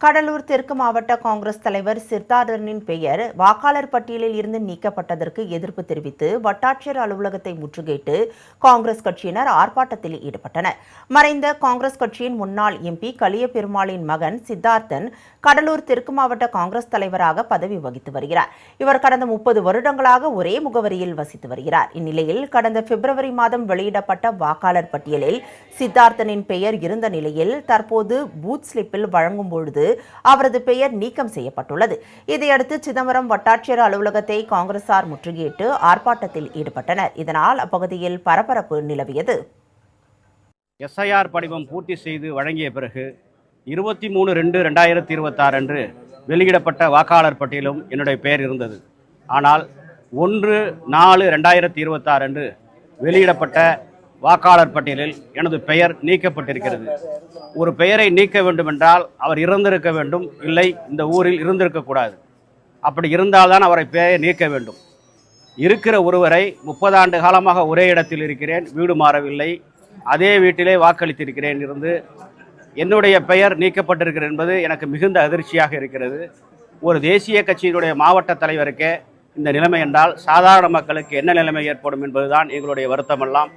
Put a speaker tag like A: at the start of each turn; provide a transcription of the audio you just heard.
A: கடலூர் தெற்கு மாவட்ட காங்கிரஸ் தலைவர் சித்தார்த்தனின் பெயர் வாக்காளர் பட்டியலில் இருந்து நீக்கப்பட்டதற்கு எதிர்ப்பு தெரிவித்து வட்டாட்சியர் அலுவலகத்தை முற்றுகையிட்டு காங்கிரஸ் கட்சியினர் ஆர்ப்பாட்டத்தில் ஈடுபட்டனர். மறைந்த காங்கிரஸ் கட்சியின் முன்னாள் எம்பி கலியபெருமாளின் மகன் சித்தார்த்தன் கடலூர் தெற்கு மாவட்ட காங்கிரஸ் தலைவராக பதவி வகித்து வருகிறார். இவர் கடந்த 30 வருடங்களாக ஒரே முகவரியில் வசித்து வருகிறார். இந்நிலையில் கடந்த பிப்ரவரி மாதம் வெளியிடப்பட்ட வாக்காளர் பட்டியலில் சித்தார்த்தனின் பெயர் இருந்த நிலையில் தற்போது பூத் ஸ்லிப்பில் வழங்கும் பொழுது அவரது பெயர் நீக்கம் செய்யப்பட்டுள்ளது. இதையடுத்து சிதம்பரம் வட்டாட்சியர் அலுவலகத்தை காங்கிரசார் முற்றுகையிட்டு ஆர்ப்பாட்டத்தில் ஈடுபட்டனர். இதனால் அப்பகுதியில் பரபரப்பு நிலவியது.
B: எஸ்ஐஆர் படிவம் பூர்த்தி செய்து வழங்கிய பிறகு 23/2/2026 அன்று வெளியிடப்பட்ட வாக்காளர் பட்டியலும் என்னுடைய பெயர் இருந்தது. ஆனால் 1/4/2026 அன்று வெளியிடப்பட்ட வாக்காளர் பட்டியலில் எனது பெயர் நீக்கப்பட்டிருக்கிறது. ஒரு பெயரை நீக்க வேண்டுமென்றால் அவர் இறந்திருக்க வேண்டும், இல்லை இந்த ஊரில் இருந்திருக்கக்கூடாது. அப்படி இருந்தால்தான் அவரை பெயரை நீக்க வேண்டும். இருக்கிற ஒருவரை 30 ஆண்டு காலமாக ஒரே இடத்தில் இருக்கிறேன், வீடு மாறவில்லை, அதே வீட்டிலே வாக்களித்திருக்கிறேன் இருந்து என்னுடைய பெயர் நீக்கப்பட்டிருக்கிறது என்பது எனக்கு மிகுந்த அதிர்ச்சியாக இருக்கிறது. ஒரு தேசிய கட்சியினுடைய மாவட்ட தலைவருக்கே இந்த நிலைமை என்றால் சாதாரண மக்களுக்கு என்ன நிலைமை ஏற்படும் என்பதுதான் எங்களுடைய வருத்தமெல்லாம்.